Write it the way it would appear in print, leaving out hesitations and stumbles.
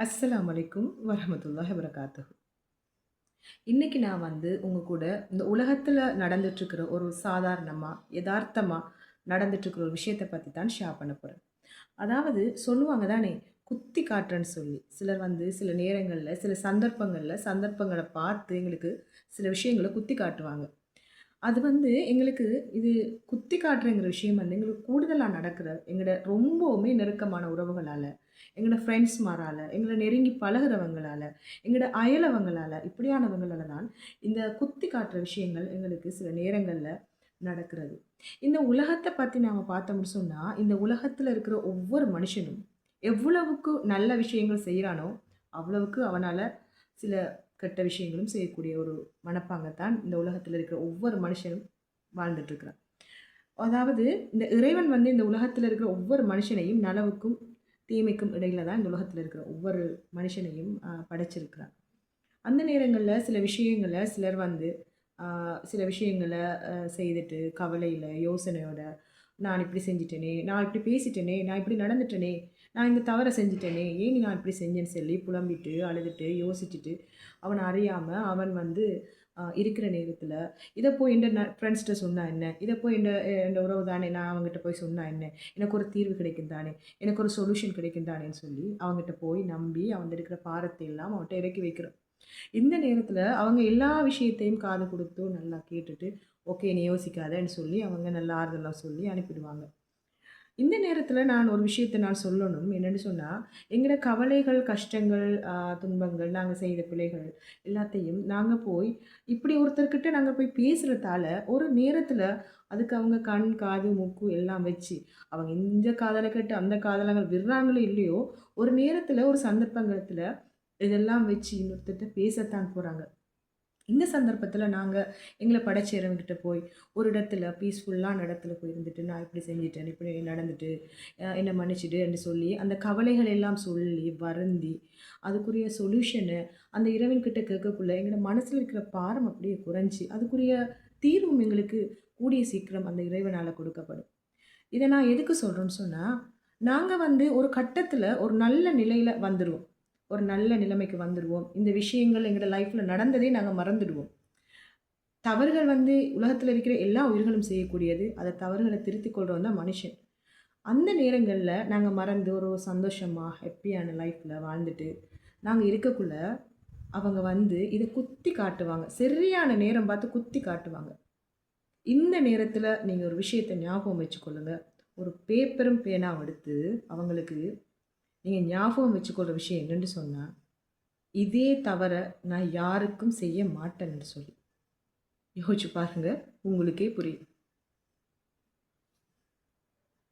அஸ்ஸலாமு அலைக்கும் வரஹ்மத்துல்லாஹி வபரகாத்துஹு. இன்னைக்கு நான் உங்க கூட இந்த உலகத்துல நடந்துட்டுருக்கிற ஒரு சாதாரணமா, எதார்த்தமா நடந்துட்டுருக்கிற ஒரு விஷயத்த பத்தி தான் ஷேர் பண்ண போறேன். அதாவது சொல்லுவாங்க தானே, குத்தி காட்டுறேன்னு சொல்லி. சிலர் சில நேரங்கள்ல, சில சந்தர்ப்பங்கள்ல, சந்தர்ப்பங்கள பார்த்து எங்களுக்கு சில விஷயங்கள குத்தி காட்டுவாங்க. அது எங்களுக்கு இது குத்தி காட்டுறங்கிற விஷயம் எங்களுக்கு கூடுதலா நடக்கிற எங்களோட ரொம்பவுமே நெருக்கமான உறவுகளால, எங்களோட ஃப்ரெண்ட்ஸ்மாரால, எங்கள நெருங்கி பழகுறவங்களால, எங்களோட அயலவங்களால, இப்படியானவங்களால தான் இந்த குத்தி காட்டுற விஷயங்கள் எங்களுக்கு சில நேரங்கள்ல நடக்கிறது. இந்த உலகத்த பத்தி நாம பார்த்தோம்னு சொன்னா, இந்த உலகத்துல இருக்கிற ஒவ்வொரு மனுஷனும் எவ்வளவுக்கு நல்ல விஷயங்கள் செய்றானோ, அவ்வளவுக்கு அவனால சில கெட்ட விஷயங்களும் செய்யக்கூடிய ஒரு மனப்பாங்கத்தான் இந்த உலகத்துல இருக்கிற ஒவ்வொரு மனுஷனும் வாழ்ந்துட்டு இருக்கிறான். அதாவது இந்த இறைவன் இந்த உலகத்துல இருக்கிற ஒவ்வொரு மனுஷனையும் நலவுக்கும், தீமைக்கும் இடையில தான் இந்த உலகத்துல இருக்கிற ஒவ்வொரு மனுஷனையும் படைச்சிருக்கிறான். அந்த நேரங்கள்ல சில விஷயங்கள சிலர் ஆ சில விஷயங்கள செய்துட்டு கவலையில, யோசனையோட, "நான் இப்படி செஞ்சுட்டேனே! நான் இப்படி பேசிட்டேனே! நான் இப்படி நடந்துட்டேனே! நான் இந்த தவற செஞ்சுட்டேனே! ஏன் நான் இப்படி செஞ்சேன்னு?" சொல்லி புலம்பிட்டு, அழுதுட்டு, யோசிச்சுட்டு, அவன அறியாம அவன் இருக்கிற நேரத்தில, "இத போய் என்ட ஃப்ரெண்ட்ஸ்ட்ட சொன்னா என்ன? இத போய் என்ட உறவு தானே! நான் அவங்ககிட்ட போய் சொன்னா என்ன? எனக்கு ஒரு தீர்வு கிடைக்கும் தானே! எனக்கு ஒரு சொல்யூஷன் கிடைக்கும் தானேன்னு" சொல்லி அவங்ககிட்ட போய் நம்பி, அவன்ட்ட இருக்கிற பாரத்தை எல்லாம் அவன்ட்ட இறக்கி வைக்கிறோம். இந்த நேரத்துல அவங்க எல்லா விஷயத்தையும் காது குடுத்து நல்லா கேட்டுட்டு, "ஓகே நீ யோசிக்காதன்னு" சொல்லி அவங்க நல்ல ஆறுதல்லாம் சொல்லி அனுப்பிடுவாங்க. இந்த நேரத்துல நான் ஒரு விஷயத்த நான் சொல்லணும். என்னன்னு சொன்னா, எங்கட கவலைகள், கஷ்டங்கள், துன்பங்கள், நாங்க செய்த பிழைகள் எல்லாத்தையும் நாங்க போய் இப்படி ஒருத்தர்கிட்ட நாங்க போய் பேசுறதால, ஒரு நேரத்துல அதுக்கு அவங்க கண், காது, மூக்கு எல்லாம் வச்சு, அவங்க இந்த காதுல கேட்டு அந்த காதுல விடுறாங்களோ இல்லையோ, ஒரு நேரத்துல ஒரு சந்தர்ப்பங்கத்துல இதெல்லாம் வச்சு இன்னொருத்தர்ட்ட பேசத்தான் போறாங்க. இந்த சந்தர்ப்பத்தில நாங்க எங்கள படைச்ச இறைவன்கிட்ட போய் ஒரு இடத்துல பீஸ்ஃபுல்லான இடத்துல போய் இருந்துட்டு, நான் இப்படி செஞ்சுட்டேன், இப்படி நடந்துட்டு, என்ன மன்னிச்சுடுன்னு சொல்லி, அந்த கவலைகள் எல்லாம் சொல்லி, வருந்தி, அதுக்குரிய சொல்யூஷன அந்த இறைவன்கிட்ட கேட்கக்குள்ள எங்களோட மனசுல இருக்கிற பாரம் அப்படியே குறைஞ்சு, அதுக்குரிய தீர்வும் எங்களுக்கு கூடிய சீக்கிரம் அந்த இறைவனால கொடுக்கப்படும். இத நான் எதுக்கு சொல்றேன்னு சொன்னா, நாங்க ஒரு கட்டத்தில ஒரு நல்ல நிலையில வந்துருவோம். ஒரு நல்ல நிலைமைக்கு வந்துருவோம். இந்த விஷயங்கள் எங்கட லைஃப்ல நடந்ததே நாங்க மறந்துடுவோம். தவறுகள் உலகத்துல இருக்கிற எல்லா உயிர்களும் செய்யக்கூடியது. அந்த தவறுகள திருத்திக் கொள்றவன் தான் மனுஷன். அந்த நேரங்கள்ல நாங்க மறந்து ஒரு சந்தோஷமா, ஹேப்பியான லைஃப்ல வாழ்ந்துட்டு, நாங்க இருக்கக்குள்ள, அவங்க இத குத்தி காட்டுவாங்க. சரியான நேரம் பார்த்து குத்தி காட்டுவாங்க. இந்த நேரத்துல நீங்க ஒரு விஷயத்த ஞாபகம் வச்சுக்கொள்ளுங்க. ஒரு பேப்பரும் பேனாவும் எடுத்து அவங்களுக்கு நீங்க ஞாபகம் வச்சுக்கொள்ற விஷயம் என்னன்னு சொன்னா, இதே தவற நான் யாருக்கும் செய்ய மாட்டேன்னு சொல்லி. யோசிச்சு பாருங்க. உங்களுக்கே புரியும்.